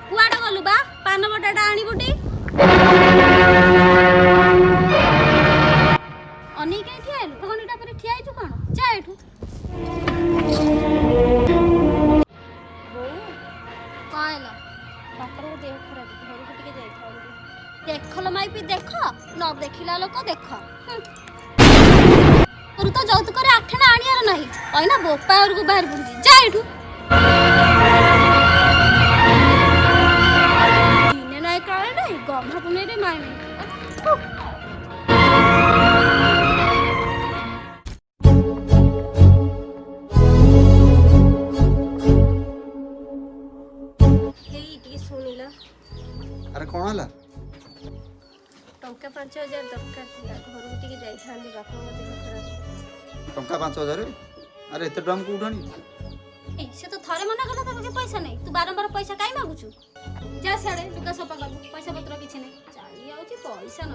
कुआडे गलु बा पान बटाटा आनिबुटी अनी के ठियालु घंटा पर ठियाइतु कोन जा एठु कायला बापर देह खराब घर को टिके जाई खाऊ देखल माइपी देख न देखिला लोक देख तोर तो जौत करे आठना आनियार नाही ओइना बोपा और को बाहर पड़ी जा एठु दिने नाही काळे नाही गम्हा पुने रे माय अरे कौन है टंका 5000 दरकार थिला घर को टिके जाई थांदी बापा मते खराब टंका 5000 अरे एते टम को उठानी से तो थरे मना कला तके पैसा नहीं तू बारंबार पैसा काई मागुछु जा साडे लुका सपा कर पैसा पत्र किछ नहीं चाली आउची पैसा न